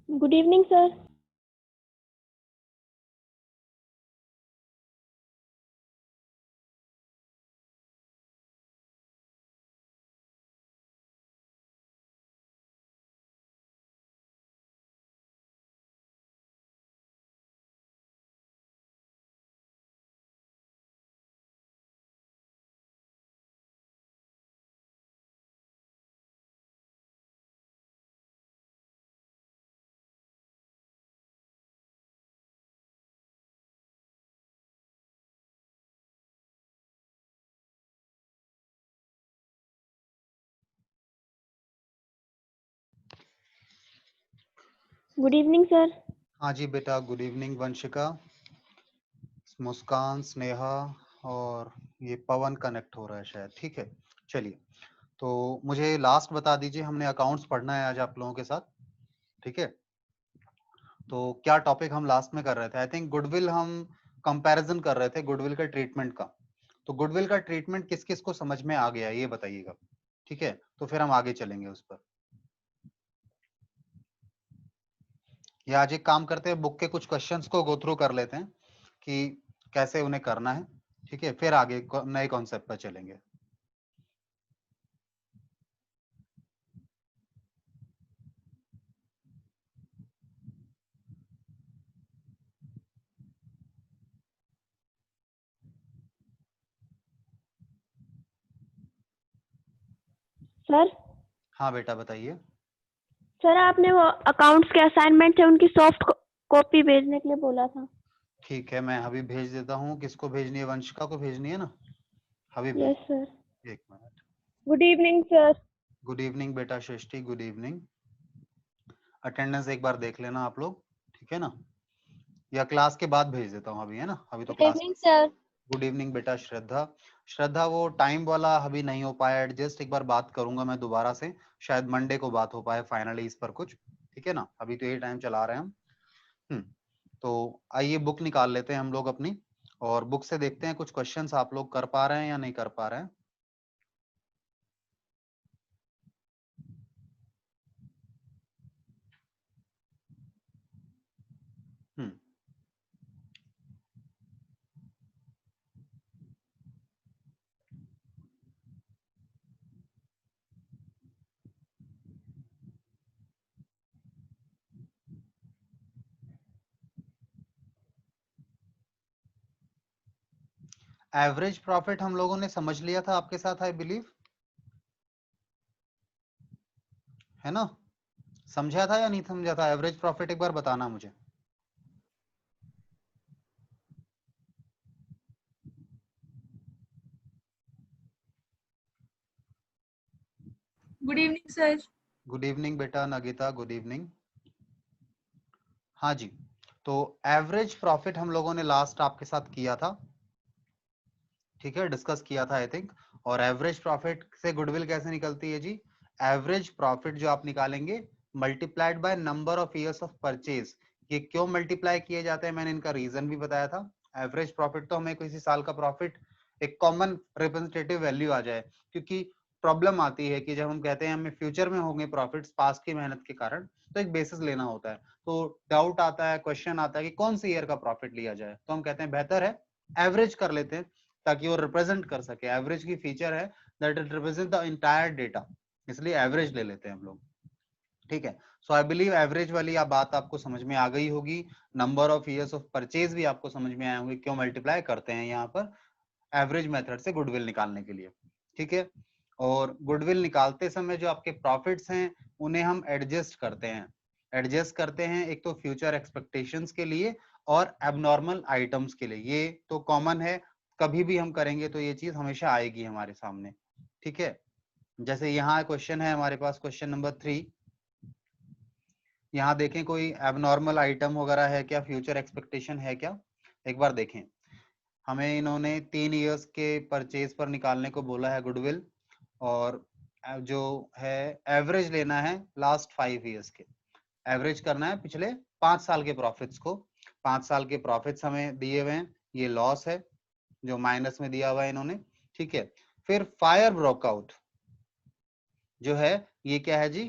Good evening sir. Good evening sir. हाँ जी बेटा, good evening Vanshika, मुस्कान, स्नेहा और ये पवन कनेक्ट हो रहा है शायद। ठीक है, चलिए। तो मुझे लास्ट बता दीजिए, हमने अकाउंट्स पढ़ना है आज आप लोगों के साथ। ठीक है, तो क्या टॉपिक हम लास्ट में कर रहे थे? आई थिंक गुडविल हम कंपैरिजन कर रहे थे, गुडविल का ट्रीटमेंट का। तो गुडविल का ट्रीटमेंट किस किस को समझ में आ गया ये बताइएगा। ठीक है, तो फिर हम आगे चलेंगे उस पर। या आज एक काम करते हैं, बुक के कुछ क्वेश्चंस को गो थ्रू कर लेते हैं कि कैसे उन्हें करना है। ठीक है, फिर आगे नए कॉन्सेप्ट पर चलेंगे। सर हाँ बेटा बताइए। सर आपने वो अकाउंट्स के असाइनमेंट थे उनकी सॉफ्ट कॉपी भेजने के लिए बोला था। ठीक है, मैं अभी भेज देता हूँ। किसको भेजनी है? वंशिका को भेजनी है ना? अभी भेज। Yes sir. एक minute. Good evening sir. Good evening बेटा सृष्टि, गुड इवनिंग। अटेंडेंस एक बार देख लेना आप लोग, ठीक है ना? या क्लास के बाद भेज देता हूँ अभी, है ना? अभी तो good class. Evening sir. Good evening बेटा श्रद्धा। श्रद्धा वो टाइम वाला अभी नहीं हो पाया एडजस्ट, एक बार बात करूंगा मैं दोबारा से। शायद मंडे को बात हो पाए फाइनली इस पर कुछ। ठीक है ना, अभी तो ये टाइम चला रहे हैं हम। हम्म। तो आइए बुक निकाल लेते हैं हम लोग अपनी, और बुक से देखते हैं कुछ क्वेश्चंस आप लोग कर पा रहे हैं या नहीं कर पा रहे हैं। हम्म। एवरेज प्रॉफिट हम लोगों ने समझ लिया था आपके साथ, आई बिलीव, है ना? समझा था या नहीं समझा था? एवरेज प्रॉफिट एक बार बताना मुझे। Good evening sir. Good evening बेटा नगिता, गुड इवनिंग। हाँ जी, तो एवरेज प्रॉफिट हम लोगों ने लास्ट आपके साथ किया था। ठीक है, डिस्कस किया था आई थिंक। और एवरेज प्रॉफिट से गुडविल कैसे निकलती है जी? एवरेज प्रॉफिट जो आप निकालेंगे multiplied by number of years of purchase. ये क्यों मल्टीप्लाई किए जाते हैं मैंने इनका रीजन भी बताया था। एवरेज प्रॉफिट तो हमें किसी साल का प्रॉफिट एक कॉमन रिप्रेजेंटेटिव वैल्यू आ जाए, क्योंकि प्रॉब्लम आती है कि जब हम कहते हैं हमें फ्यूचर में होंगे प्रॉफिट्स पास की मेहनत के कारण, तो एक बेसिस लेना होता है। तो डाउट आता है, क्वेश्चन आता है कि कौन सी ईयर का प्रॉफिट लिया जाए, तो हम कहते हैं बेहतर है एवरेज कर लेते हैं, ताकि वो रिप्रेजेंट कर सके। एवरेज की फीचर है that it represent the entire data, इसलिए एवरेज ले लेते हैं हम लोग। ठीक है, सो आई बिलीव एवरेज वाली आप बात आपको समझ में आ गई होगी। Number of years of purchase भी आपको समझ में आए होंगे, क्यों मल्टीप्लाई करते हैं यहाँ पर एवरेज मेथड से गुडविल निकालने के लिए। ठीक है, और गुडविल निकालते समय जो आपके प्रॉफिट्स हैं उन्हें हम एडजस्ट करते हैं। एडजस्ट करते हैं एक तो फ्यूचर एक्सपेक्टेशंस के लिए और एबनॉर्मल आइटम्स के लिए। ये तो कॉमन है, कभी भी हम करेंगे तो ये चीज हमेशा आएगी हमारे सामने। ठीक है, जैसे यहाँ क्वेश्चन है हमारे पास, क्वेश्चन नंबर 3। यहाँ देखें कोई एबनॉर्मल आइटम वगैरह है क्या, फ्यूचर एक्सपेक्टेशन है क्या? एक बार देखें। हमें इन्होंने 3 इयर्स के परचेज पर निकालने को बोला है गुडविल, और जो है एवरेज लेना है लास्ट 5 इयर्स के। एवरेज करना है पिछले 5 साल के प्रॉफिट्स को। 5 साल के प्रॉफिट्स हमें दिए हुए हैं, ये लॉस है जो माइनस में दिया हुआ है इन्होंने। ठीक है, फिर फायर ब्रोकआउट जो है ये क्या है जी?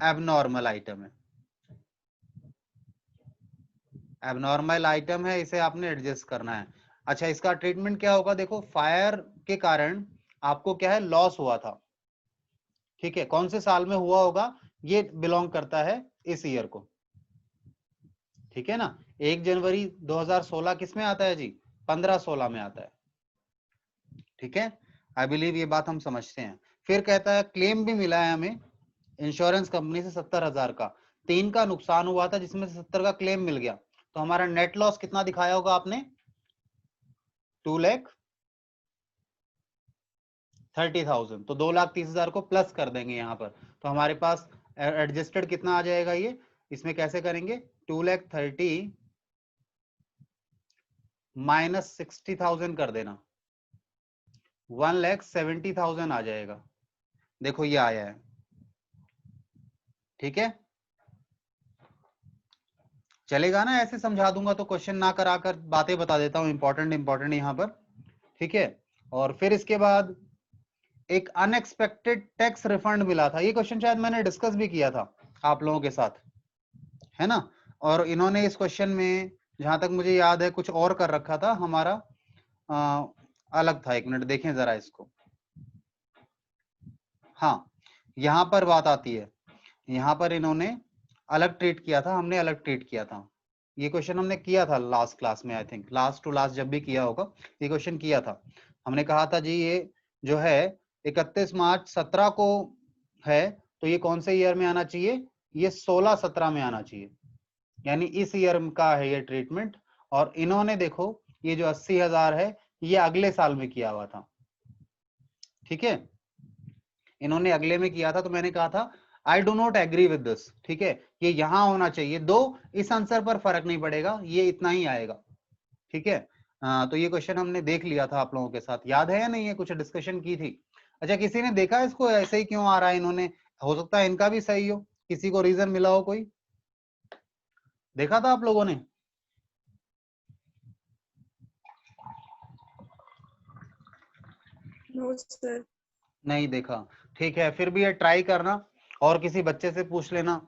एबनॉर्मल आइटम है। एबनॉर्मल आइटम है, इसे आपने एडजस्ट करना है। अच्छा, इसका ट्रीटमेंट क्या होगा? देखो, फायर के कारण आपको क्या है, लॉस हुआ था, ठीक है, कौन से साल में हुआ होगा? ये बिलोंग करता है इस ईयर को, ठीक है ना। 1 जनवरी 2016 किस में आता है जी? 15-16 में आता है, ठीक है। आई बिलीव ये बात हम समझते हैं। फिर कहता है क्लेम भी मिला है हमें इंश्योरेंस कंपनी से 70,000 का। 3 का नुकसान हुआ था जिसमें से 70 का क्लेम मिल गया, तो हमारा नेट लॉस कितना दिखाया होगा आपने? 2,30,000। तो 2,30,000 को प्लस कर देंगे यहाँ पर, तो हमारे पास एडजस्टेड कितना आ जाएगा? ये इसमें कैसे करेंगे? 2,30,000 माइनस 60,000 कर देना, 1,70,000 आ जाएगा। देखो ये आया है, ठीक है, चलेगा ना? ऐसे समझा दूंगा तो क्वेश्चन ना कराकर बातें बता देता हूं इंपॉर्टेंट इंपॉर्टेंट यहाँ पर, ठीक है। और फिर इसके बाद एक अनएक्सपेक्टेड टैक्स रिफंड मिला था। ये क्वेश्चन शायद मैंने डिस्कस भी किया था आप लोगों के साथ, है ना। और इन्होंने इस क्वेश्चन में जहां तक मुझे याद है कुछ और कर रखा था हमारा, अलग था। 1 मिनट देखें जरा इसको। हाँ, यहाँ पर बात आती है, यहाँ पर इन्होंने अलग ट्रीट किया था, हमने अलग ट्रीट किया था। ये क्वेश्चन हमने किया था लास्ट क्लास में, I think last to last जब भी किया होगा ये क्वेश्चन किया था। हमने कहा था जी ये जो है 31 मार्च 17 को है, तो ये कौन से ईयर में आना चाहिए? ये 16-17 में आना चाहिए, यानी इस ईयर का है ये ट्रीटमेंट। और इन्होंने देखो ये जो 80,000 है ये अगले साल में किया हुआ था, ठीक है, इन्होंने अगले में किया था। तो मैंने कहा था I do not agree with this, ठीक है, ये यहां होना चाहिए। दो इस आंसर पर फर्क नहीं पड़ेगा, ये इतना ही आएगा, ठीक है। तो ये क्वेश्चन हमने देख लिया था आप लोगों के साथ, याद है या नहीं है? कुछ डिस्कशन की थी। अच्छा, किसी ने देखा इसको ऐसे ही क्यों आ रहा है? इन्होंने, हो सकता है इनका भी सही हो, किसी को रीजन मिला हो, कोई देखा था आप लोगों ने? No sir. नहीं देखा, ठीक है, फिर भी ये ट्राई करना और किसी बच्चे से पूछ लेना,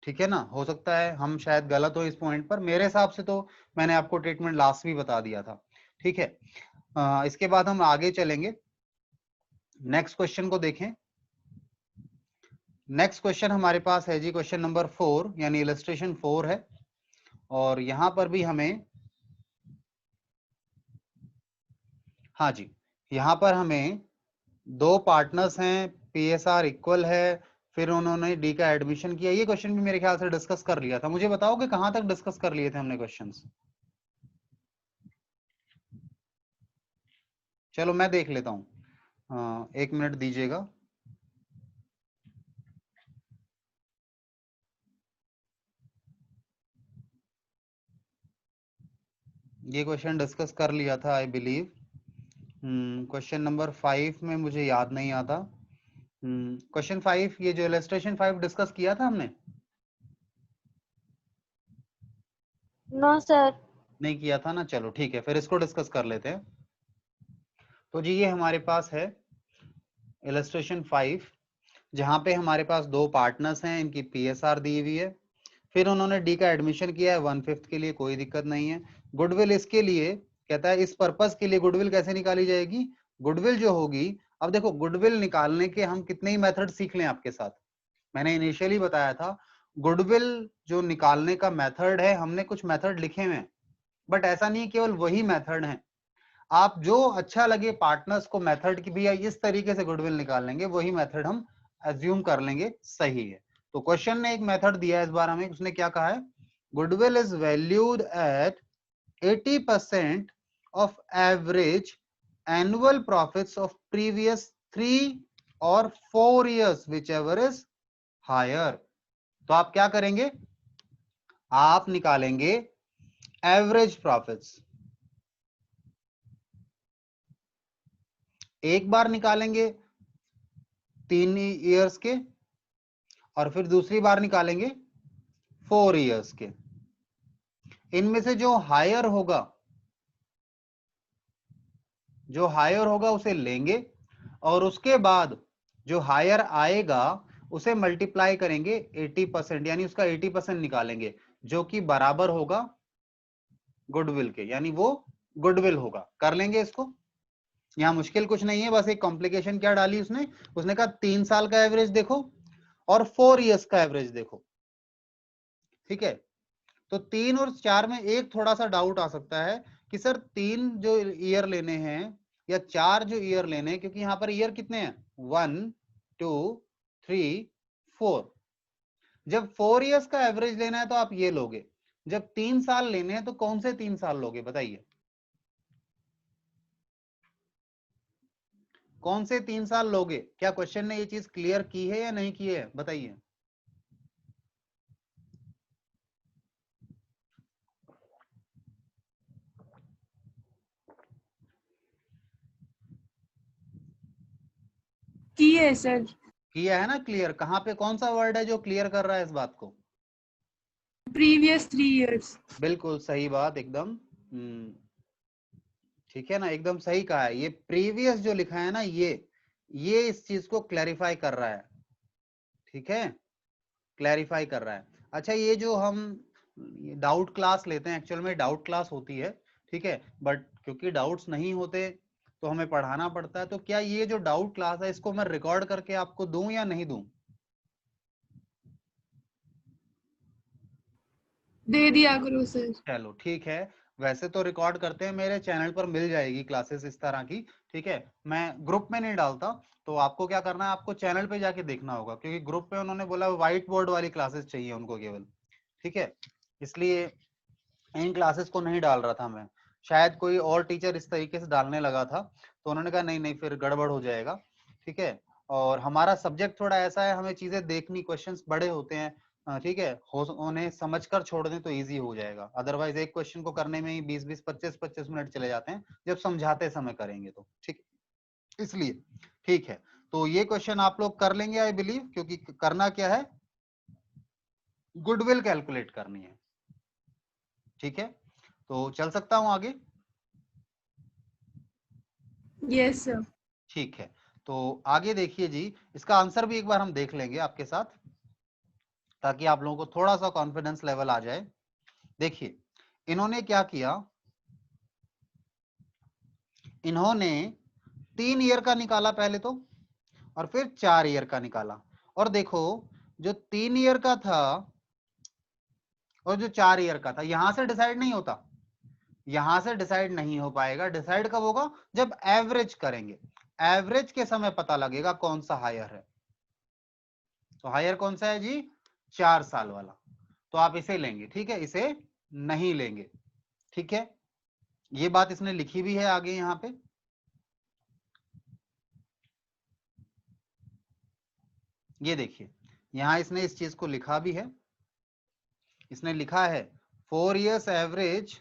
ठीक है ना। हो सकता है हम शायद गलत हो इस पॉइंट पर, मेरे हिसाब से तो मैंने आपको ट्रीटमेंट लास्ट भी बता दिया था, ठीक है। इसके बाद हम आगे चलेंगे, नेक्स्ट क्वेश्चन को देखें। नेक्स्ट क्वेश्चन हमारे पास है जी क्वेश्चन नंबर 4, यानी इलस्ट्रेशन 4 है। और यहां पर भी हमें, हाँ जी, यहां पर हमें 2 पार्टनर्स हैं, पीएसआर इक्वल है, फिर उन्होंने डी का एडमिशन किया। ये क्वेश्चन भी मेरे ख्याल से डिस्कस कर लिया था। मुझे बताओ कि कहां तक डिस्कस कर लिए थे हमने क्वेश्चंस? चलो मैं देख लेता हूँ, 1 मिनट दीजिएगा। ये क्वेश्चन डिस्कस कर लिया था आई बिलीव। क्वेश्चन नंबर 5 में मुझे याद नहीं आता। क्वेश्चन 5, ये जो इलस्ट्रेशन 5 डिस्कस किया था हमने? No sir. नहीं किया था ना, चलो ठीक है, फिर इसको डिस्कस कर लेते हैं। तो जी ये हमारे पास है इलस्ट्रेशन 5, जहां पे हमारे पास 2 पार्टनर्स हैं, इनकी पीएसआर दी हुई है, फिर उन्होंने डी का एडमिशन किया है 1/5 के लिए, कोई दिक्कत नहीं है। गुडविल इसके लिए कहता है, इस पर्पस के लिए गुडविल कैसे निकाली जाएगी? गुडविल जो होगी, अब देखो गुडविल निकालने के हम कितने ही मेथड सीख लें आपके साथ। मैंने इनिशियली बताया था गुडविल जो निकालने का मेथड है, हमने कुछ मेथड लिखे हुए हैं, बट ऐसा नहीं केवल वही मेथड है। आप जो अच्छा लगे पार्टनर्स को मेथड की भी इस तरीके से गुडविल निकाल लेंगे, वही मेथड हम एज्यूम कर लेंगे सही है। तो क्वेश्चन ने एक मेथड दिया है इस बार हमें, उसने क्या कहा है? Goodwill is valued at 80% of average annual profits of previous 3 और 4 years, which ever is higher. तो आप क्या करेंगे? आप निकालेंगे एवरेज प्रॉफिट्स, एक बार निकालेंगे 3 years के, और फिर दूसरी बार निकालेंगे 4 years के। इनमें से जो हायर होगा, उसे लेंगे, और उसके बाद जो हायर आएगा उसे मल्टीप्लाई करेंगे 80%, यानी उसका 80% निकालेंगे, जो कि बराबर होगा गुडविल के, यानी वो गुडविल होगा। कर लेंगे इसको, यहाँ मुश्किल कुछ नहीं है, बस एक कॉम्प्लिकेशन क्या डाली उसने, उसने कहा 3 साल का एवरेज देखो और 4 इयर्स का एवरेज देखो। ठीक है, तो 3 और 4 में एक थोड़ा सा डाउट आ सकता है कि सर 3 जो ईयर लेने हैं या 4 जो ईयर लेने हैं, क्योंकि यहाँ पर ईयर कितने हैं, 1 2 3 4। जब 4 इयर्स का एवरेज लेना है तो आप ये लोगे, जब 3 साल लेने हैं तो कौन से 3 साल लोगे बताइए, कौन से 3 साल लोगे? क्या क्वेश्चन ने ये चीज क्लियर की है या नहीं की है, बताइए। की है सर। किया है ना क्लियर? कहाँ पे कौन सा वर्ड है जो क्लियर कर रहा है इस बात को? Previous 3 years. बिल्कुल सही बात, एकदम ठीक है ना, एकदम सही कहा है। ये प्रीवियस जो लिखा है ना, ये इस चीज को क्लैरिफाई कर रहा है। ठीक है, क्लैरिफाई कर रहा है। अच्छा, ये जो हम डाउट क्लास लेते हैं, एक्चुअल में डाउट क्लास होती है, ठीक है, बट क्योंकि डाउट्स नहीं होते तो हमें पढ़ाना पड़ता है। तो क्या ये जो डाउट क्लास है इसको मैं रिकॉर्ड करके आपको दूं या नहीं दूं? दे दिया करो सर। चलो ठीक है, वैसे तो रिकॉर्ड करते हैं, मेरे चैनल पर मिल जाएगी क्लासेस इस तरह की। ठीक है, मैं ग्रुप में नहीं डालता, तो आपको क्या करना है, आपको चैनल पे जाके देखना होगा, क्योंकि ग्रुप पे उन्होंने बोला व्हाइट बोर्ड वाली क्लासेस चाहिए उनको केवल। ठीक है, इसलिए इन क्लासेस को नहीं डाल रहा था मैं। शायद कोई और टीचर इस तरीके से डालने लगा था, तो उन्होंने कहा नहीं नहीं फिर गड़बड़ हो जाएगा। ठीक है, और हमारा सब्जेक्ट थोड़ा ऐसा है, हमें चीजें देखनी, क्वेश्चंस बड़े होते हैं। ठीक है, उन्हें समझकर छोड़ दें तो इजी हो जाएगा, अदरवाइज एक क्वेश्चन को करने में ही 20-20 25-25 मिनट चले जाते हैं जब समझाते समय करेंगे तो। ठीक, इसलिए ठीक है, तो ये क्वेश्चन आप लोग कर लेंगे आई बिलीव, क्योंकि करना क्या है, गुडविल कैलकुलेट करनी है। ठीक है, तो चल सकता हूं आगे? Yes sir. ठीक है, तो आगे देखिए जी, इसका आंसर भी एक बार हम देख लेंगे आपके साथ, ताकि आप लोगों को थोड़ा सा कॉन्फिडेंस लेवल आ जाए। देखिए, इन्होंने क्या किया, इन्होंने 3 ईयर का निकाला पहले तो, और फिर 4 ईयर का निकाला। और देखो, जो 3 ईयर का था और जो 4 ईयर का था, यहां से डिसाइड नहीं होता, यहां से डिसाइड नहीं हो पाएगा। डिसाइड कब होगा, जब एवरेज करेंगे, एवरेज के समय पता लगेगा कौन सा हायर है। तो हायर कौन सा है जी, 4 साल वाला, तो आप इसे लेंगे। ठीक है, इसे नहीं लेंगे। ठीक है, ये बात इसने लिखी भी है आगे यहां पे। ये देखिए, यहां इसने इस चीज को लिखा भी है, इसने लिखा है 4 years average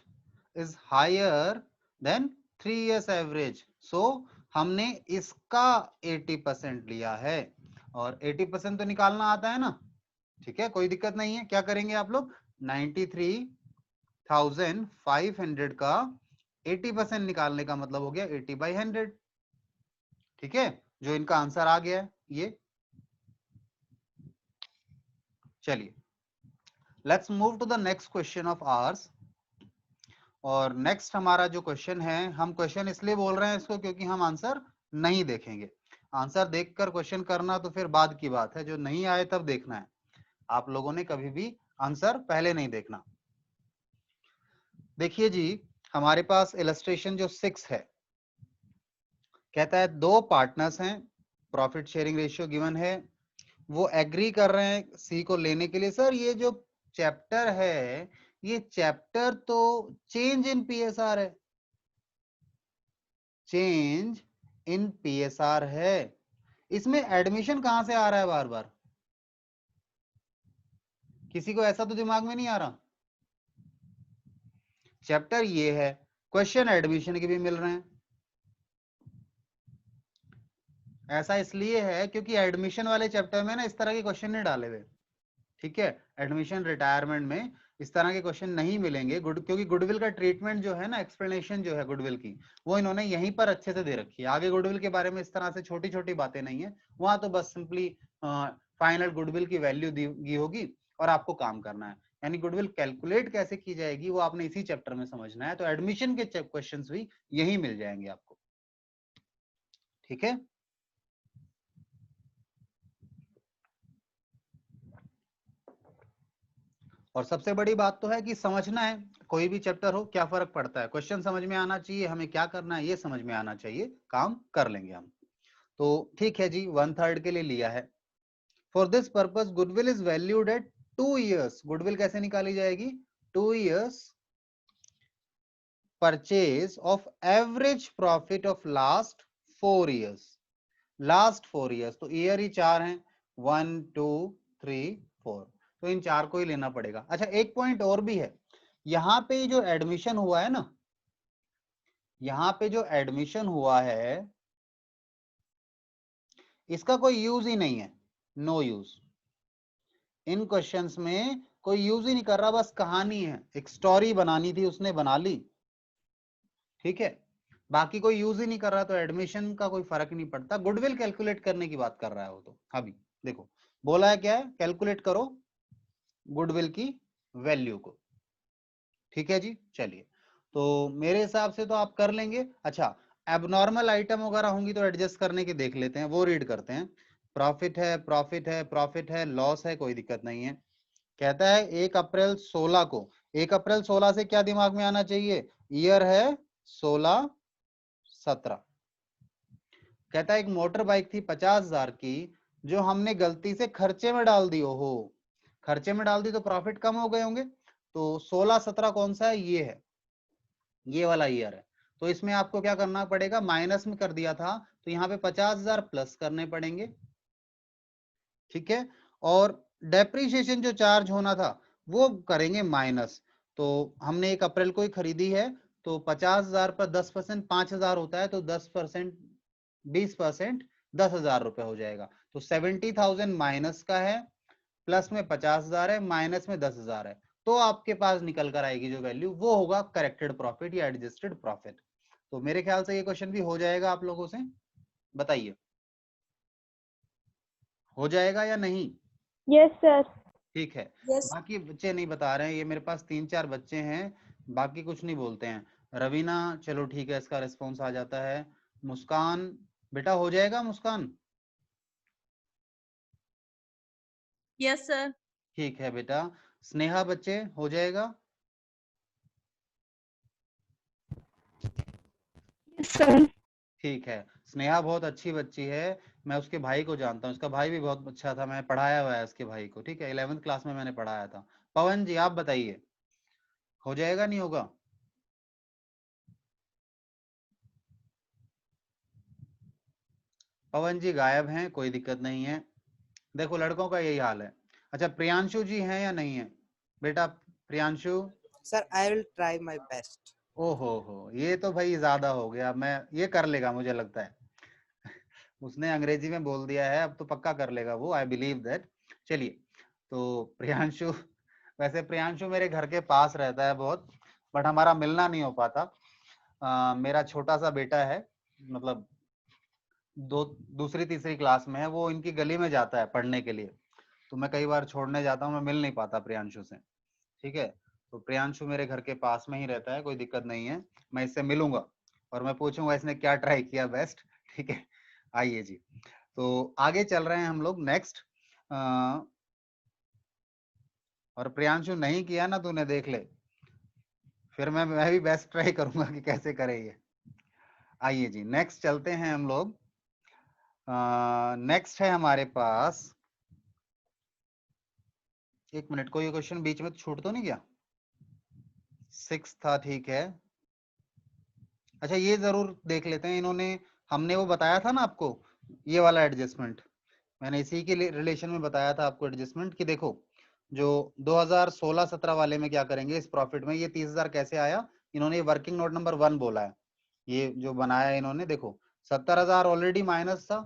is higher than 3 years average. So हमने इसका 80% लिया है, और 80% तो निकालना आता है ना। ठीक है, कोई दिक्कत नहीं है। क्या करेंगे आप लोग, 93,500 का 80% निकालने का मतलब हो गया 80/100। ठीक है, जो इनका आंसर आ गया है ये। चलिए, let's move to the next question of ours. और नेक्स्ट हमारा जो क्वेश्चन है, हम क्वेश्चन इसलिए बोल रहे हैं इसको क्योंकि हम आंसर नहीं देखेंगे। आंसर देखकर क्वेश्चन करना तो फिर बाद की बात है, जो नहीं आए तब देखना है। आप लोगों ने कभी भी आंसर पहले नहीं देखना। देखिए जी, हमारे पास इलस्ट्रेशन जो 6 है, कहता है 2 पार्टनर्स हैं, प्रॉफिट शेयरिंग रेशियो गिवन है, वो एग्री कर रहे हैं सी को लेने के लिए। सर ये जो चैप्टर है, ये चैप्टर तो चेंज इन पीएसआर है, चेंज इन पीएसआर है। इसमें एडमिशन कहां से आ रहा है बार बार, किसी को ऐसा तो दिमाग में नहीं आ रहा? चैप्टर ये है, क्वेश्चन एडमिशन के भी मिल रहे हैं। ऐसा इसलिए है क्योंकि एडमिशन वाले चैप्टर में ना इस तरह के क्वेश्चन नहीं डाले हुए। ठीक है, एडमिशन रिटायरमेंट में इस तरह के क्वेश्चन नहीं मिलेंगे, क्योंकि गुडविल का ट्रीटमेंट जो है ना, एक्सप्लेनेशन जो है गुडविल की, वो इन्होंने यहीं पर अच्छे से दे रखी है। आगे गुडविल के बारे में इस तरह से छोटी छोटी बातें नहीं है, वहां तो बस सिंपली फाइनल गुडविल की वैल्यू दी होगी और आपको काम करना है। यानी गुडविल कैलकुलेट कैसे की जाएगी वो आपने इसी चैप्टर में समझना है। तो एडमिशन के क्वेश्चंस भी यही मिल जाएंगे आपको, ठीक है। और सबसे बड़ी बात तो है कि समझना है, कोई भी चैप्टर हो क्या फर्क पड़ता है, क्वेश्चन समझ में आना चाहिए, हमें क्या करना है ये समझ में आना चाहिए, काम कर लेंगे हम। तो ठीक है जी, 1/3 के लिए लिया है। For this purpose goodwill is valued eight 2 years। Goodwill कैसे निकाली जाएगी? 2 years purchase of average profit of last 4 years। Last 4 years, तो ईयर ही 4 हैं, 1 2 3 4, तो इन 4 को ही लेना पड़ेगा। अच्छा, एक पॉइंट और भी है, यहाँ पे जो एडमिशन हुआ है ना, यहाँ पे जो एडमिशन हुआ है इसका कोई यूज ही नहीं है, नो यूज। इन क्वेश्चंस में कोई यूज ही नहीं कर रहा, बस कहानी है, एक स्टोरी बनानी थी उसने बना ली, ठीक है, बाकी कोई यूज ही नहीं कर रहा, तो एडमिशन का कोई फर्क नहीं पड़ता। गुडविल कैलकुलेट करने की बात कर रहा है वो। तो अभी देखो बोला है क्या है, कैलकुलेट करो गुडविल की वैल्यू को, ठीक है जी। चलिए, तो मेरे हिसाब से तो आप कर लेंगे। अच्छा, एबनॉर्मल आइटम वगैरह होंगी तो एडजस्ट करने की देख लेते हैं, वो रीड करते हैं। प्रॉफिट है, प्रॉफिट है, प्रॉफिट है, लॉस है, कोई दिक्कत नहीं है। कहता है 1 अप्रैल 16 को, 1 अप्रैल 16 से क्या दिमाग में आना चाहिए? ईयर है 16 17। कहता है एक मोटर बाइक थी 50,000 की, जो हमने गलती से खर्चे में डाल दी। ओहो, खर्चे में डाल दी तो प्रॉफिट कम हो गए होंगे। तो 16 17 कौन सा है? ये है, ये वाला ईयर है। तो इसमें आपको क्या करना पड़ेगा? माइनस में कर दिया था, तो यहाँ पे 50,000 प्लस करने पड़ेंगे, ठीक है। और डेप्रीशिएशन जो चार्ज होना था वो करेंगे माइनस। तो हमने 1 अप्रैल को ही खरीदी है, तो 50,000 पर 10% 5,000 होता है, तो 10% 20% 10,000 रुपए हो जाएगा। तो 70,000 माइनस का है, प्लस में 50,000 है, माइनस में 10,000 है। तो आपके पास निकल कर आएगी जो वैल्यू, वो होगा करेक्टेड प्रॉफिट या एडजस्टेड प्रॉफिट। तो मेरे ख्याल से ये क्वेश्चन भी हो जाएगा आप लोगों से, बताइए हो जाएगा या नहीं? Yes sir. ठीक है। Yes. बाकी बच्चे नहीं बता रहे हैं, ये मेरे पास 3-4 बच्चे हैं, बाकी कुछ नहीं बोलते हैं। रवीना, चलो ठीक है, इसका रिस्पॉन्स आ जाता है। मुस्कान, बेटा हो जाएगा मुस्कान? Yes, sir. ठीक है बेटा। स्नेहा बच्चे, हो जाएगा? Yes sir. ठीक है, स्नेहा बहुत अच्छी बच्ची है, मैं उसके भाई को जानता हूँ, उसका भाई भी बहुत अच्छा था, मैं पढ़ाया हुआ है उसके भाई को, ठीक है, 11th क्लास में मैंने पढ़ाया था। पवन जी आप बताइए, हो जाएगा नहीं होगा? पवन जी गायब हैं, कोई दिक्कत नहीं है, देखो लड़कों का यही हाल है। अच्छा, प्रियांशु जी हैं या नहीं है? बेटा Priyanshu. Sir, I will try my best. ओहो हो, ये तो भाई ज्यादा हो गया, मैं ये कर लेगा मुझे लगता है उसने अंग्रेजी में बोल दिया है, अब तो पक्का कर लेगा वो, आई बिलीव दैट। चलिए, तो प्रियांशु, वैसे प्रियांशु मेरे घर के पास रहता है बहुत, बट हमारा मिलना नहीं हो पाता। मेरा छोटा सा बेटा है, मतलब दूसरी तीसरी क्लास में है, वो इनकी गली में जाता है पढ़ने के लिए, तो मैं कई बार छोड़ने जाता हूँ, मैं मिल नहीं पाता प्रियांशु से, ठीक है। तो प्रियांशु मेरे घर के पास में ही रहता है, कोई दिक्कत नहीं है, मैं इससे मिलूंगा और मैं पूछूंगा इसने क्या ट्राई किया बेस्ट, ठीक है। आइए जी, तो आगे चल रहे हैं हम लोग नेक्स्ट। और प्रियांशु नहीं किया ना तूने, देख ले, फिर मैं भी बेस्ट ट्राई करूंगा कि कैसे करे ये। आइए जी, नेक्स्ट चलते हैं हम लोग। नेक्स्ट है हमारे पास, एक मिनट, कोई क्वेश्चन बीच में छूट तो नहीं गया? 6 था, ठीक है। अच्छा, ये जरूर देख लेते हैं, इन्होंने, हमने वो बताया था ना आपको, ये वाला एडजस्टमेंट, मैंने इसी के रिलेशन में बताया था आपको एडजस्टमेंट, कि देखो जो 2016-17 वाले में क्या करेंगे इस प्रॉफिट में, ये 30,000 कैसे आया, इन्होंने वर्किंग नोट नंबर 1 बोला है, ये जो बनाया है इन्होंने, देखो 70,000 ऑलरेडी माइनस था,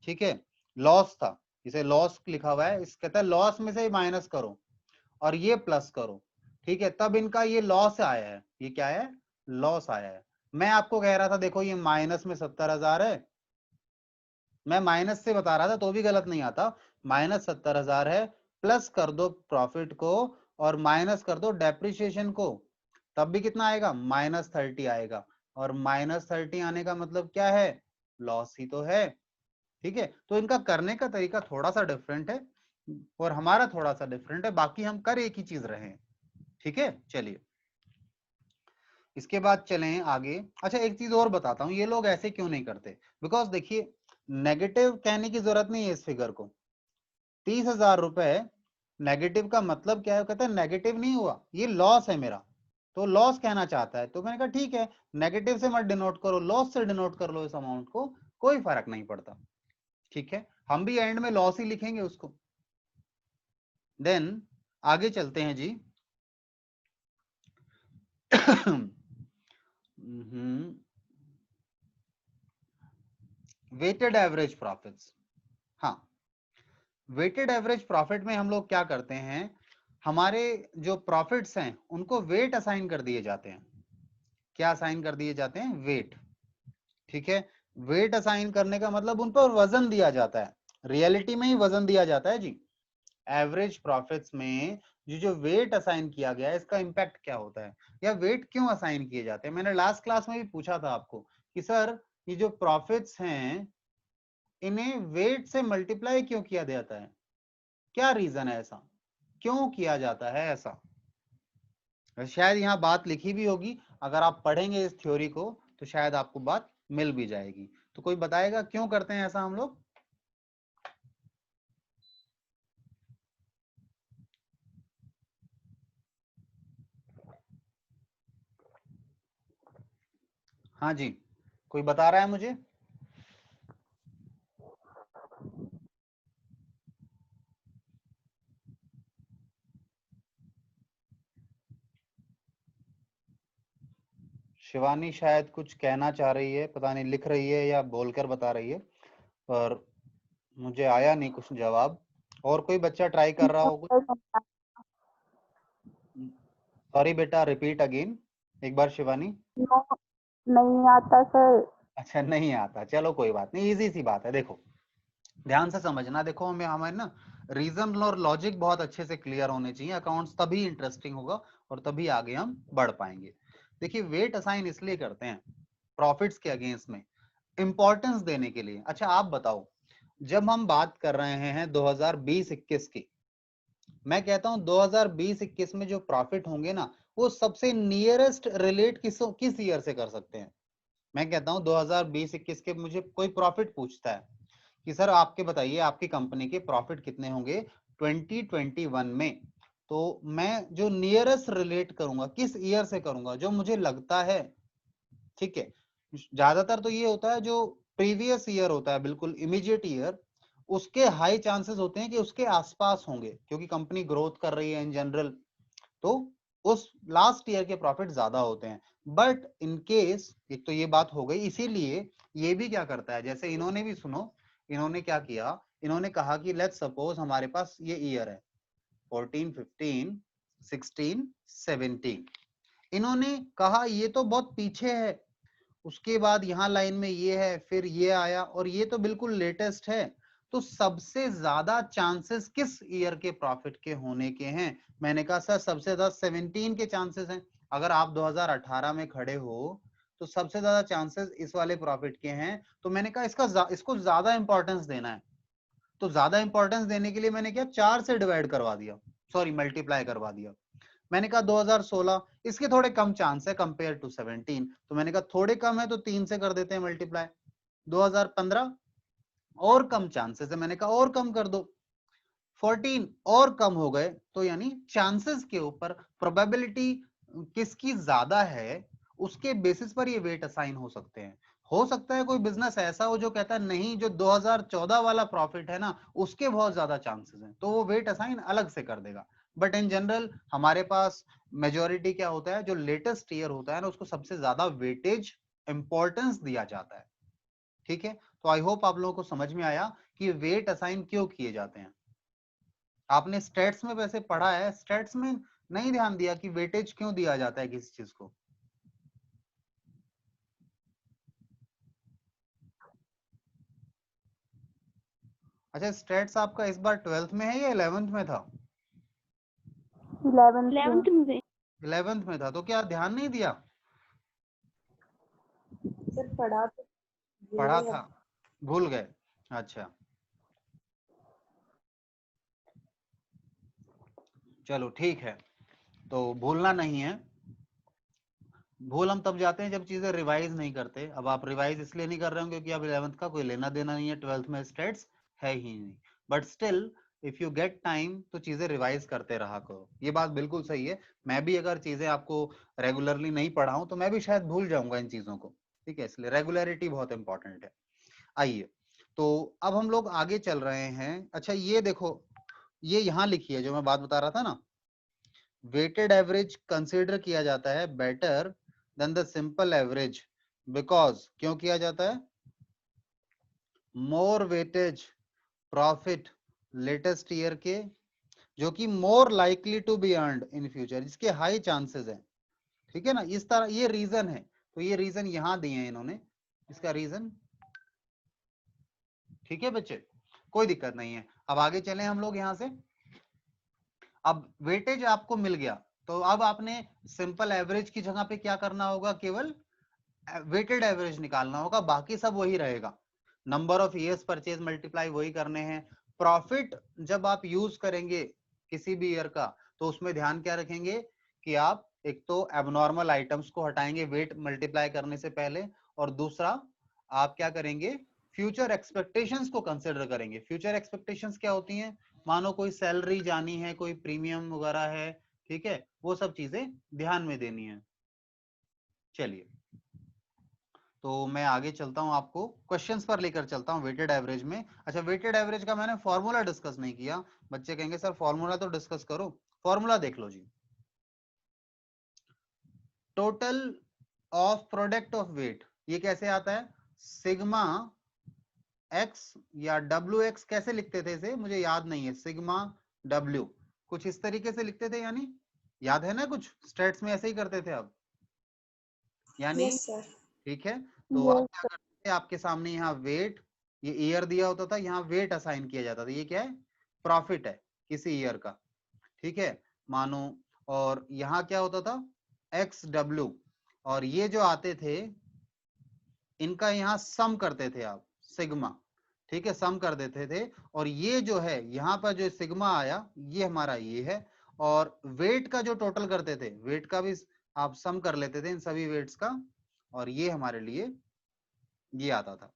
ठीक है, लॉस था, इसे लॉस लिखा हुआ है, इस कहता है लॉस में से माइनस करो और ये प्लस करो, ठीक है, तब इनका ये लॉस आया है, ये क्या है? लॉस आया है। मैं आपको कह रहा था देखो ये माइनस में 70,000 है, मैं माइनस से बता रहा था तो भी गलत नहीं आता, -70,000 है, प्लस कर दो प्रॉफिट को और माइनस कर दो डेप्रिसिएशन को, तब भी कितना आएगा, -30 आएगा। और -30 आने का मतलब क्या है, लॉस ही तो है। ठीक है, तो इनका करने का तरीका थोड़ा सा डिफरेंट है और हमारा थोड़ा सा डिफरेंट है, बाकी हम कर एक ही चीज रहे हैं। ठीक है, चलिए इसके बाद चलें आगे। अच्छा एक चीज और बताता हूं, ये लोग ऐसे क्यों नहीं करते, बिकॉज देखिए नेगेटिव कहने की जरूरत नहीं है इस फिगर को। 30,000 रुपए नेगेटिव का मतलब क्या है, कहते हैं नेगेटिव नहीं हुआ, ये लॉस है मेरा, तो लॉस कहना चाहता है। तो मैंने कहा ठीक है, नेगेटिव से मत डिनोट करो, लॉस से डिनोट कर लो इस अमाउंट को, कोई फर्क नहीं पड़ता। ठीक है, हम भी एंड में लॉस ही लिखेंगे उसको। देन आगे चलते हैं जी। Weighted average profits. हाँ, वेटेड एवरेज प्रॉफिट में हम लोग क्या करते हैं, हमारे जो प्रॉफिट्स हैं उनको वेट असाइन कर दिए जाते हैं। क्या असाइन कर दिए जाते हैं, वेट। ठीक है, वेट असाइन करने का मतलब उन पर वजन दिया जाता है, रियलिटी में ही वजन दिया जाता है जी। एवरेज प्रॉफिट्स में जो वेट असाइन किया गया है इसका इंपैक्ट क्या होता है, या वेट क्यों असाइन किए जाते हैं। मैंने लास्ट क्लास में भी पूछा था आपको कि सर ये जो प्रॉफिट्स हैं इन्हें वेट से मल्टीप्लाई क्यों किया जाता है, क्या रीजन है, ऐसा क्यों किया जाता है ऐसा। शायद यहाँ बात लिखी भी होगी, अगर आप पढ़ेंगे इस थ्योरी को तो शायद आपको बात मिल भी जाएगी। तो कोई बताएगा क्यों करते हैं ऐसा हम लोग। हाँ जी, कोई बता रहा है मुझे। शिवानी शायद कुछ कहना चाह रही है, पता नहीं लिख रही है या बोलकर बता रही है, पर मुझे आया नहीं कुछ जवाब। और कोई बच्चा ट्राई कर रहा हो कुछ। सॉरी बेटा, रिपीट अगेन एक बार शिवानी। नहीं आता सर। अच्छा नहीं आता, चलो कोई बात नहीं, इजी सी बात है। देखो ध्यान से समझना, देखो हमें हमारे ना रीजन और लॉजिक बहुत अच्छे से क्लियर होने चाहिए, अकाउंट्स तभी इंटरेस्टिंग होगा और तभी आगे हम बढ़ पाएंगे। देखिए वेट असाइन इसलिए करते हैं प्रॉफिट्स के अगेंस्ट में, इंपॉर्टेंस देने के लिए। अच्छा आप बताओ, जब हम बात कर रहे हैं 2020-21 की, मैं कहता हूं 2020-21 में जो प्रॉफिट होंगे ना वो सबसे नियरेस्ट रिलेट किस ईयर से कर सकते हैं। मैं कहता हूं 2020-21 के मुझे कोई प्रॉफिट पूछता है कि सर आपके बताइए आपकी कंपनी के प्रॉफिट कितने होंगे 2021 में, तो मैं जो नियरेस्ट रिलेट करूंगा किस ईयर से करूंगा, जो मुझे लगता है। ठीक है, ज्यादातर तो ये होता है जो प्रीवियस ईयर होता है, बिल्कुल इमीडिएट ईयर, उसके हाई चांसेस होते हैं कि उसके आसपास होंगे, क्योंकि कंपनी ग्रोथ कर रही है इन जनरल, तो उस लास्ट ईयर के प्रॉफिट ज्यादा होते हैं। बट इन केस, एक तो ये बात हो गई, इसीलिए ये भी क्या करता है, जैसे इन्होंने भी सुनो, इन्होंने क्या किया, इन्होंने कहा कि लेट्स सपोज हमारे पास ये ईयर है 14, 15, 16, 17, इन्होंने कहा ये तो बहुत पीछे है, उसके बाद यहाँ लाइन में ये है, फिर ये आया और ये तो बिल्कुल लेटेस्ट है, तो सबसे ज्यादा चांसेस किस ईयर के प्रॉफिट के होने के हैं। मैंने कहा सर सबसे ज्यादा 17 के चांसेस हैं, अगर आप 2018 में खड़े हो तो सबसे ज्यादा चांसेस इस वाले प्रॉफिट के हैं। तो मैंने कहा इसको ज्यादा इंपॉर्टेंस देना है, तो ज्यादा इंपॉर्टेंस देने के लिए मैंने क्या 4 से डिवाइड करवा दिया, सॉरी मल्टीप्लाई करवा दिया। मैंने कहा 2016 इसके थोड़े कम चांस है कंपेयर टू 17, तो मैंने कहा थोड़े कम है तो 3 से कर देते हैं मल्टीप्लाई। 2015 और कम चांसेस है, मैंने कहा और कम कर दो। 14 और कम हो गए, तो यानी चांसेस के ऊपर प्रोबेबिलिटी किसकी ज्यादा है उसके बेसिस पर ये वेट असाइन हो सकते हैं। हो सकता है कोई बिजनेस ऐसा हो जो कहता है नहीं जो 2014 वाला प्रॉफिट है ना उसके बहुत ज्यादा चांसेस हैं, तो वो वेट असाइन अलग से कर देगा। बट इन जनरल हमारे पास मेजोरिटी क्या होता है, जो लेटेस्ट ईयर होता है ना उसको सबसे ज्यादा वेटेज इंपॉर्टेंस दिया जाता है। ठीक है, तो आई होप आप लोगों को समझ में आया कि वेट असाइन क्यों किए जाते हैं। आपने स्टेट्स में वैसे पढ़ा है, स्टेट्स में नहीं ध्यान दिया कि वेटेज क्यों दिया जाता है किसी चीज को। अच्छा स्टेट्स आपका इस बार 12th में है या 11th में था। 11th में 11th में था, तो क्या ध्यान नहीं दिया? सर पढ़ा तो पढ़ा था, भूल गए। अच्छा चलो ठीक है, तो भूलना नहीं है। भूल हम तब जाते हैं जब चीजें रिवाइज नहीं करते। अब आप रिवाइज इसलिए नहीं कर रहे हो क्योंकि अब 11th का कोई लेना देना नहीं है, 12th में स्टेट्स है ही नहीं, but still if you get time तो चीजें रिवाइज करते रहा करो। ये बात बिल्कुल सही है। मैं भी अगर चीजें आपको रेगुलरली नहीं पढ़ाऊं तो मैं भी शायद भूल जाऊंगा इन चीजों को, ठीक है, इसलिए रेगुलरिटी बहुत इंपॉर्टेंट है। आइए, तो अब हम लोग आगे चल रहे हैं। अच्छा ये देखो, ये यहाँ लिखी है जो मैं बात बता रहा था ना, वेटेड एवरेज कंसीडर किया जाता है better than the simple average, because क्यों किया जाता है? More weightage profit latest year के, जो कि more likely to be earned in future, जिसके हाई चांसेस हैं, ठीक है ना, इस तरह ये रीजन है। तो ये रीजन यहां दिए हैं इन्होंने, इसका रीजन, ठीक है बच्चे, कोई दिक्कत नहीं है। अब आगे चलें हम लोग यहां से। अब वेटेज आपको मिल गया, तो अब आपने सिंपल एवरेज की जगह पे क्या करना होगा? केवल वेटेड एवरेज निकालना होगा, बाकी सब वही रहेगा। Number of years purchase multiply वही करने हैं। प्रॉफिट जब आप यूज करेंगे किसी भी ईयर का, तो उसमें ध्यान क्या रखेंगे कि आप एक तो एबनॉर्मल आइटम्स को हटाएंगे वेट मल्टीप्लाई करने से पहले, और दूसरा आप क्या करेंगे? फ्यूचर एक्सपेक्टेशंस को कंसिडर करेंगे। फ्यूचर एक्सपेक्टेशंस क्या होती हैं? मानो कोई सैलरी जानी है, कोई प्रीमियम वगैरह है, ठीक है, वो सब चीजें ध्यान में देनी है। चलिए, तो मैं आगे चलता हूं, आपको क्वेश्चंस पर लेकर चलता हूं वेटेड एवरेज में। अच्छा, वेटेड एवरेज का मैंने फॉर्मूला डिस्कस नहीं किया। बच्चे कहेंगे सर फॉर्मूला तो डिस्कस करो। फॉर्मूला देख लो जी, total of product of weight, ये कैसे आता है? सिग्मा एक्स या डब्ल्यू एक्स, कैसे लिखते थे इसे मुझे याद नहीं है, सिग्मा डब्ल्यू, कुछ इस तरीके से लिखते थे, यानी याद है ना, कुछ स्टेट्स में ऐसे ही करते थे अब, यानी यस सर। ठीक है। तो आप क्या करते थे, आपके सामने यहाँ वेट, ये ईयर दिया होता था, यहाँ वेट असाइन किया जाता था। ये क्या है? प्रॉफिट है किसी ईयर का, ठीक है, मानो। और यहाँ क्या होता था? एक्स डब्ल्यू, और ये जो आते थे इनका यहाँ सम करते थे आप, सिग्मा, ठीक है, सम कर देते थे। और ये जो है यहाँ पर जो सिग्मा आया, ये हमारा ये है। और वेट का जो टोटल करते थे, वेट का भी आप सम कर लेते थे इन सभी वेट्स का, और ये हमारे लिए ये आता था,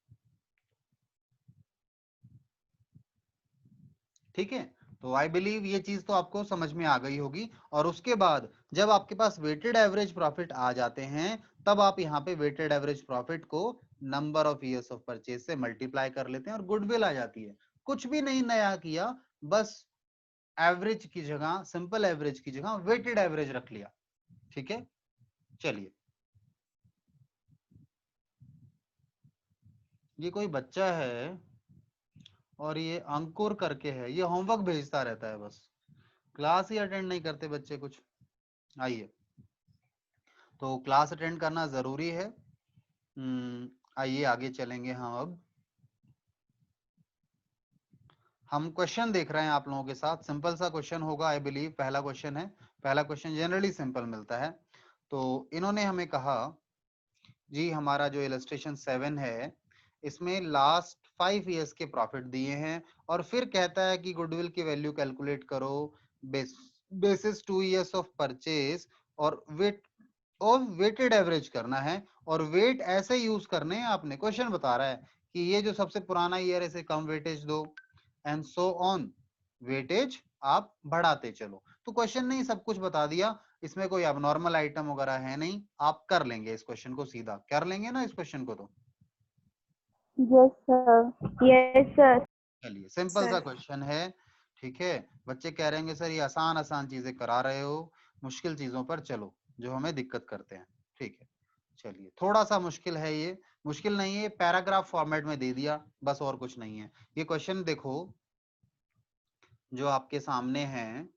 ठीक है। तो आई बिलीव ये चीज तो आपको समझ में आ गई होगी। और उसके बाद जब आपके पास वेटेड एवरेज प्रॉफिट आ जाते हैं, तब आप यहाँ पे वेटेड एवरेज प्रॉफिट को number of years of purchase से मल्टीप्लाई कर लेते हैं और गुडविल आ जाती है। कुछ भी नहीं नया किया, बस एवरेज की जगह, सिंपल एवरेज की जगह वेटेड एवरेज रख लिया, ठीक है। चलिए, ये कोई बच्चा है और ये अंकुर करके है, ये होमवर्क भेजता रहता है, बस क्लास ही अटेंड नहीं करते बच्चे कुछ। आइए, तो क्लास अटेंड करना जरूरी है। आइए आगे चलेंगे हम क्वेश्चन देख रहे हैं आप लोगों के साथ। सिंपल सा क्वेश्चन होगा आई बिलीव, पहला क्वेश्चन है। पहला क्वेश्चन जनरली सिंपल मिलता है। तो इन्होंने हमें कहा जी, हमारा जो इलस्ट्रेशन 7 है इसमें लास्ट 5 ईयर्स के प्रॉफिट दिए हैं, और फिर कहता है कि गुडविल की वैल्यू कैलकुलेट करो बेसिस 2 ईयर्स ऑफ परचेज, और वेटेड एवरेज करना है। और वेट ऐसे यूज करने हैं आपने, क्वेश्चन बता रहा है कि ये जो सबसे पुराना ईयर है इसे कम वेटेज दो, एंड सो ऑन, वेटेज आप बढ़ाते चलो। तो क्वेश्चन ने सब कुछ बता दिया, इसमें कोई अबनॉर्मल आइटम वगैरह है नहीं, आप कर लेंगे इस क्वेश्चन को, सीधा कर लेंगे ना इस क्वेश्चन को तो। Yes sir, yes sir. चलिए, सिंपल सा क्वेश्चन है, ठीक है। बच्चे कह रहे हैं सर ये आसान आसान चीजें करा रहे हो, मुश्किल चीजों पर चलो जो हमें दिक्कत करते हैं, ठीक है। चलिए, थोड़ा सा मुश्किल है ये, मुश्किल नहीं है, पैराग्राफ फॉर्मेट में दे दिया बस, और कुछ नहीं है। ये क्वेश्चन देखो जो आपके सामने है,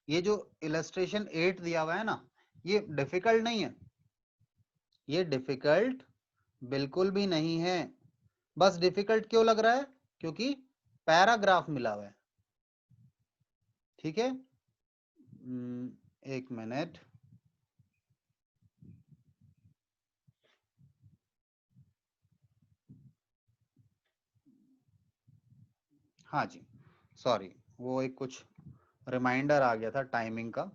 ये जो इलस्ट्रेशन 8 दिया हुआ है ना, ये डिफिकल्ट नहीं है, ये डिफिकल्ट बिल्कुल भी नहीं है। बस डिफिकल्ट क्यों लग रहा है? क्योंकि पैराग्राफ मिला हुआ है, ठीक है। एक मिनट, हाँ जी, सॉरी, वो एक कुछ रिमाइंडर आ गया था टाइमिंग का।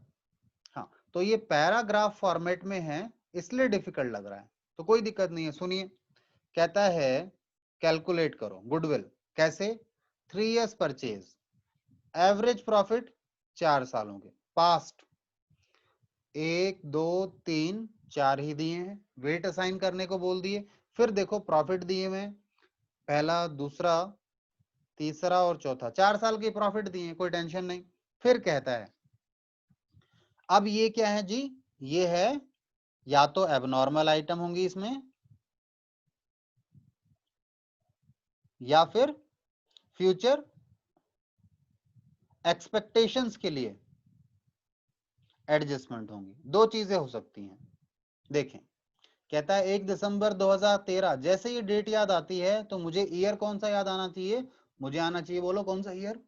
हाँ, तो ये पैराग्राफ फॉर्मेट में है इसलिए डिफिकल्ट लग रहा है, तो कोई दिक्कत नहीं है। सुनिए, कहता है कैलकुलेट करो गुडविल कैसे, 3 years परचेज, एवरेज प्रॉफिट 4 सालों के, पास्ट 1 2 3 4 ही दिए हैं, वेट असाइन करने को बोल दिए, फिर देखो प्रॉफिट दिए हुए हैं, पहला दूसरा तीसरा और चौथा, 4 साल के प्रॉफिट दिए, कोई टेंशन नहीं। फिर कहता है अब ये क्या है जी, ये है या तो एबनॉर्मल आइटम होंगी इसमें या फिर फ्यूचर एक्सपेक्टेशंस के लिए एडजस्टमेंट होंगी, दो चीजें हो सकती हैं। देखें, कहता है 1 दिसंबर 2013, जैसे ये डेट याद आती है तो मुझे ईयर कौन सा याद आना चाहिए, मुझे आना चाहिए, बोलो कौन सा ईयर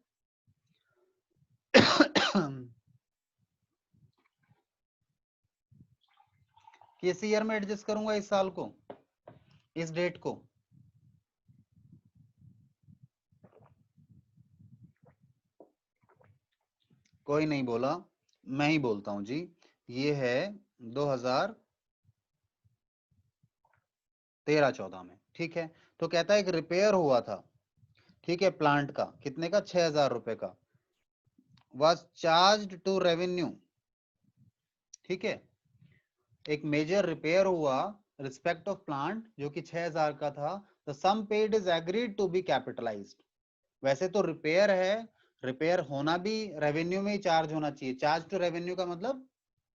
किस ईयर में एडजस्ट करूंगा इस साल को, इस डेट को, कोई नहीं बोला, मैं ही बोलता हूं जी, ये है 2013-14 में, ठीक है। तो कहता है एक रिपेयर हुआ था, ठीक है, प्लांट का, कितने का, 6,000 रुपए का, was charged to revenue, ठीक है, एक मेजर रिपेयर हुआ रिस्पेक्ट ऑफ प्लांट जो कि 6,000 का था, the sum paid is agreed to be capitalised. वैसे तो रिपेयर है, रिपेयर होना भी रेवेन्यू में ही चार्ज होना चाहिए, चार्ज टू रेवेन्यू का मतलब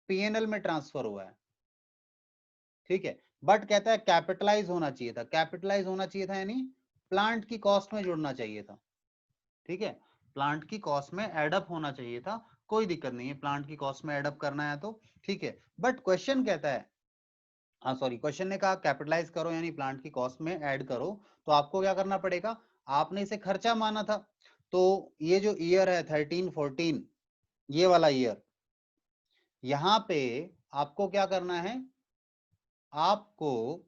पीएनएल में ट्रांसफर हुआ है, ठीक है, बट कहता है कैपिटलाइज होना चाहिए था, कैपिटलाइज होना चाहिए था यानी प्लांट की कॉस्ट में जुड़ना चाहिए था, ठीक है, प्लांट की कॉस्ट में एडअप होना चाहिए था, कोई दिक्कत नहीं है, प्लांट की कॉस्ट में एडअप करना है तो ठीक है, बट क्वेश्चन कहता है, हाँ सॉरी, क्वेश्चन ने कहा कैपिटलाइज करो यानी प्लांट की कॉस्ट में ऐड करो, तो आपको क्या करना पड़ेगा, आपने इसे खर्चा माना था, तो ये जो ईयर है 13-14, ये वाला ईयर, यहां पे आपको क्या करना है, आपको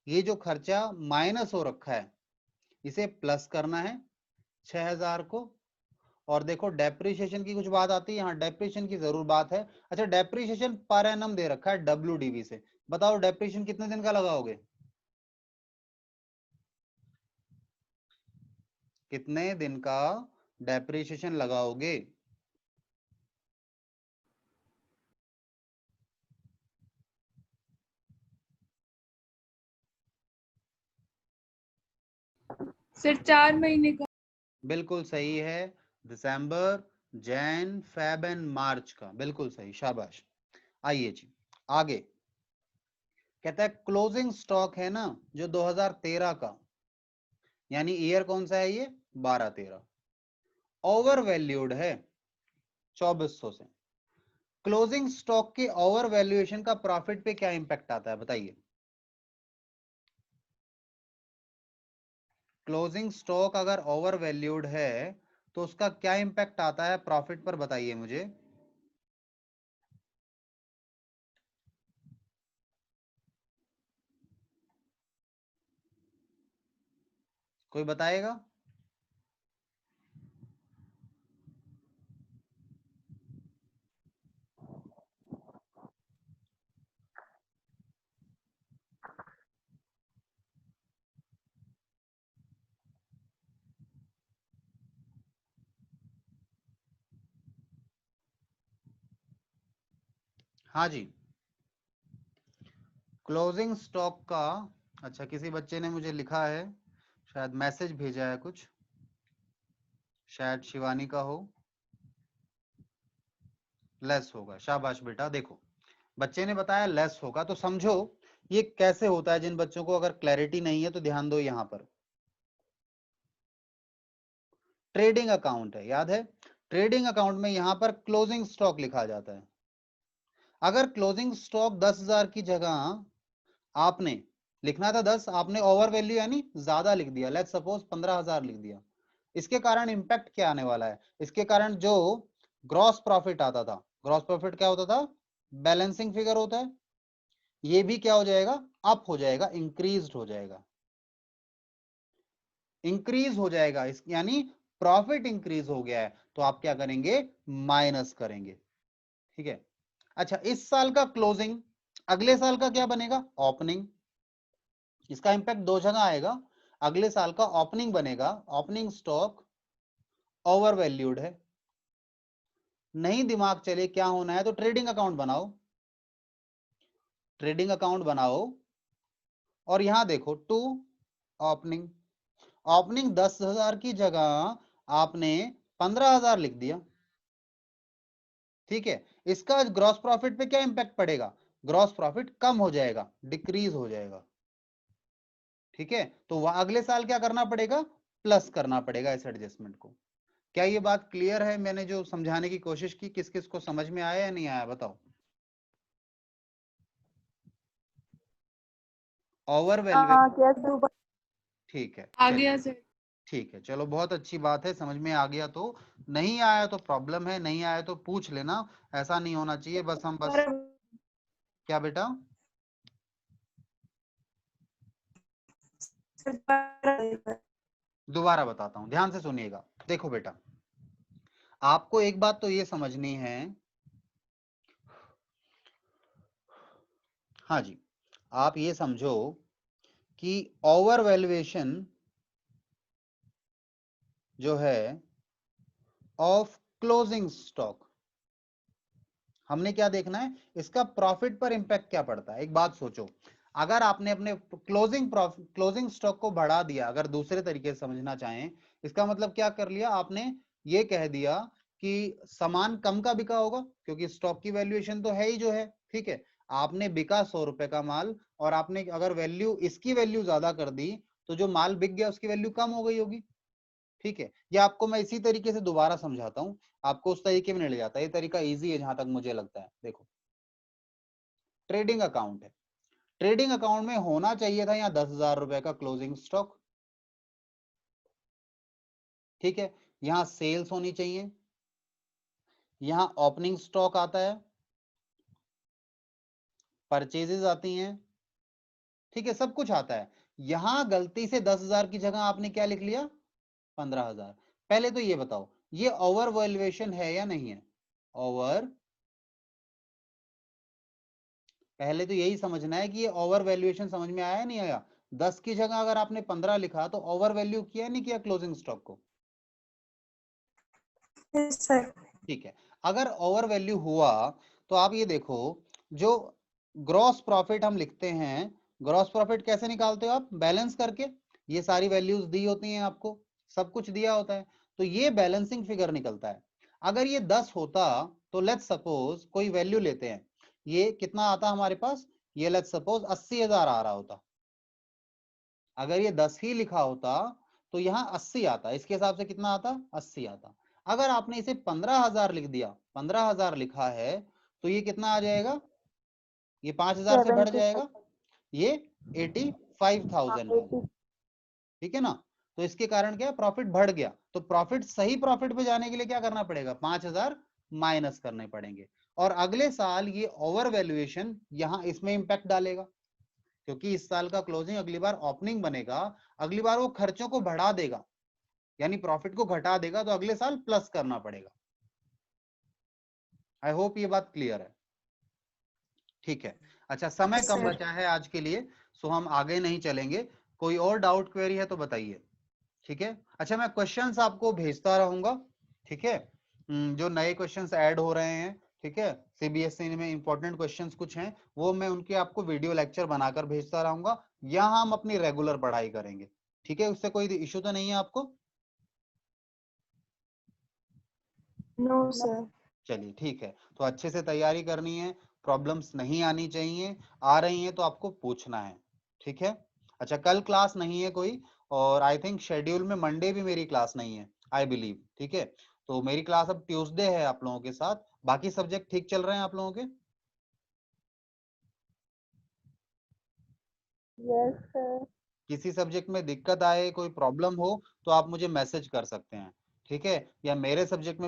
ये जो खर्चा माइनस हो रखा है इसे प्लस करना है 6,000 को, और देखो डेप्रिसिएशन की कुछ बात आती है, यहाँ डेप्रिसिएशन की जरूर बात है। अच्छा, डेप्रिसिएशन पर एनम दे रखा है WDV से, बताओ डेप्रिसिएशन कितने दिन का लगाओगे, कितने दिन का डेप्रिसिएशन लगाओगे, सर 4 महीने का। बिल्कुल सही है, दिसंबर, जैन, फेब एंड मार्च का, बिल्कुल सही, शाबाश। आइए जी आगे, कहता है क्लोजिंग स्टॉक है ना जो 2013 का, यानी ईयर कौन सा है ये, 12-13, ओवर वैल्यूड है 2400 से, क्लोजिंग स्टॉक के ओवर वैल्यूएशन का प्रॉफिट पे क्या इंपैक्ट आता है बताइए, क्लोजिंग स्टॉक अगर ओवर वैल्यूड है तो उसका क्या इंपैक्ट आता है प्रॉफिट पर, बताइए मुझे, कोई बताएगा, हाँ जी, क्लोजिंग स्टॉक का, अच्छा किसी बच्चे ने मुझे लिखा है, शायद मैसेज भेजा है कुछ, शायद शिवानी का हो, लेस होगा, शाबाश बेटा, देखो बच्चे ने बताया लेस होगा, तो समझो ये कैसे होता है, जिन बच्चों को अगर क्लैरिटी नहीं है तो ध्यान दो, यहां पर ट्रेडिंग अकाउंट है, याद है, ट्रेडिंग अकाउंट में यहां पर क्लोजिंग स्टॉक लिखा जाता है, अगर क्लोजिंग स्टॉक 10,000 की जगह आपने लिखना था 10, आपने ओवर वैल्यू यानी ज्यादा लिख दिया, लेट्स सपोज 15,000 लिख दिया, इसके कारण इंपैक्ट क्या आने वाला है, इसके कारण जो ग्रॉस प्रॉफिट आता था। ग्रॉस प्रॉफिट क्या होता था? बैलेंसिंग फिगर होता है। ये भी क्या हो जाएगा? अप हो जाएगा, इंक्रीज हो जाएगा, इंक्रीज हो जाएगा। इस यानी प्रॉफिट इंक्रीज हो गया है, तो आप क्या करेंगे? माइनस करेंगे। ठीक है। अच्छा, इस साल का क्लोजिंग, अगले साल का क्या बनेगा? ओपनिंग। इसका इंपैक्ट दो जगह आएगा। अगले साल का ओपनिंग बनेगा, ओपनिंग स्टॉक ओवर वैल्यूड है। नहीं दिमाग चले क्या होना है, तो ट्रेडिंग अकाउंट बनाओ, ट्रेडिंग अकाउंट बनाओ और यहां देखो टू ओपनिंग। ओपनिंग 10,000 की जगह आपने 15,000 लिख दिया। ठीक है। इसका ग्रॉस प्रॉफिट पे क्या इंपैक्ट पड़ेगा? ग्रॉस प्रॉफिट कम हो जाएगा, डिक्रीज हो जाएगा। ठीक है। तो वह अगले साल क्या करना पड़ेगा? प्लस करना पड़ेगा इस एडजस्टमेंट को। क्या ये बात क्लियर है? मैंने जो समझाने की कोशिश की, किस किस को समझ में आया या नहीं आया, बताओ। ओवर वैल्यू, ठीक है, आ चलिए गया सर। ठीक है, चलो बहुत अच्छी बात है, समझ में आ गया। तो नहीं आया तो प्रॉब्लम है, नहीं आया तो पूछ लेना, ऐसा नहीं होना चाहिए। बस क्या बेटा? दोबारा बताता हूं, ध्यान से सुनिएगा। देखो बेटा, आपको एक बात तो ये समझनी है, हाँ जी, आप ये समझो कि ओवर वैल्यूएशन जो है ऑफ क्लोजिंग स्टॉक, हमने क्या देखना है? इसका प्रॉफिट पर इंपैक्ट क्या पड़ता है। एक बात सोचो, अगर आपने अपने क्लोजिंग स्टॉक को बढ़ा दिया, अगर दूसरे तरीके से समझना चाहें, इसका मतलब क्या कर लिया आपने? ये कह दिया कि सामान कम का बिका होगा, क्योंकि स्टॉक की वैल्यूएशन तो है ही जो है। ठीक है। आपने बिका 100 रुपए का माल, और आपने अगर वैल्यू, इसकी वैल्यू ज्यादा कर दी, तो जो माल बिक गया उसकी वैल्यू कम हो गई होगी। ठीक है। ये आपको मैं इसी तरीके से दोबारा समझाता हूं, आपको उस तरीके में नहीं ले जाता। ये तरीका इजी है जहां तक मुझे लगता है। देखो, ट्रेडिंग अकाउंट है, ट्रेडिंग अकाउंट में होना चाहिए था यहाँ 10,000 रुपए का क्लोजिंग स्टॉक। ठीक है। यहां सेल्स होनी चाहिए, यहां ओपनिंग स्टॉक आता है, परचेजेस आती हैं। ठीक है, सब कुछ आता है। यहां गलती से 10,000 की जगह आपने क्या लिख लिया? 15,000। पहले तो ये बताओ, ये ओवर वैल्यूएशन है या नहीं है? ओवर, पहले तो यही समझना है कि ये ओवर वैल्यूएशन समझ में आया नहीं आया। 10 की जगह अगर आपने 15 लिखा तो ओवर वैल्यू किया नहीं किया क्लोजिंग स्टॉक को? ठीक है। अगर ओवर वैल्यू हुआ तो आप ये देखो, जो ग्रॉस प्रॉफिट हम लिखते हैं, ग्रॉस प्रॉफिट कैसे निकालते हो आप? बैलेंस करके। ये सारी वैल्यूज दी होती हैं आपको, सब कुछ दिया होता है, तो ये बैलेंसिंग फिगर निकलता है। अगर ये 10 होता तो लेट्स सपोज कोई वैल्यू लेते हैं, ये कितना आता हमारे पास? ये लेट्स सपोज 80,000 आ रहा होता। अगर ये 10 ही लिखा होता तो यहाँ 80 आता, इसके हिसाब से कितना आता? 80 आता। अगर आपने इसे 15,000 लिख दिया, 15,000 लिखा है, तो ये कितना आ जाएगा? ये 5,000 से बढ़ जाएगा, ये 85,000 होगा। ठीक है ना? तो इसके कारण क्या? प्रॉफिट बढ़ गया। तो प्रॉफिट, सही प्रॉफिट पे जाने के लिए क्या करना पड़ेगा? 5,000 माइनस करने पड़ेंगे। और अगले साल ये ओवर वैल्यूएशन यहां इसमें इंपैक्ट डालेगा, क्योंकि इस साल का क्लोजिंग अगली बार ओपनिंग बनेगा, अगली बार वो खर्चों को बढ़ा देगा, यानी प्रॉफिट को घटा देगा, तो अगले साल प्लस करना पड़ेगा। आई होप ये बात क्लियर है। ठीक है। अच्छा, समय कम बचा है आज के लिए, सो हम आगे नहीं चलेंगे। कोई और डाउट क्वेरी है तो बताइए। ठीक है। अच्छा, मैं क्वेश्चंस आपको भेजता रहूंगा। ठीक है। जो नए क्वेश्चंस ऐड हो रहे हैं, ठीक है, सीबीएसई में इंपॉर्टेंट क्वेश्चंस कुछ हैं, वो मैं उनके आपको वीडियो लेक्चर बनाकर भेजता रहूंगा, या हम अपनी रेगुलर पढ़ाई करेंगे। ठीक है, उससे कोई इश्यू तो नहीं है आपको? No sir. चलिए ठीक है, तो अच्छे से तैयारी करनी है, प्रॉब्लम्स नहीं आनी चाहिए, आ रही हैं तो आपको पूछना है। ठीक है। अच्छा, कल क्लास नहीं है कोई, और आई थिंक शेड्यूल में मंडे भी मेरी क्लास नहीं है, आई बिलीव। ठीक है। तो मेरी क्लास अब ट्यूसडे है आप लोगों के साथ। बाकी सब्जेक्ट ठीक चल रहे हैं आप लोगों के? Yes sir. किसी सब्जेक्ट में दिक्कत आए, कोई प्रॉब्लम हो, तो आप मुझे मैसेज कर सकते हैं। ठीक है। या मेरे सब्जेक्ट में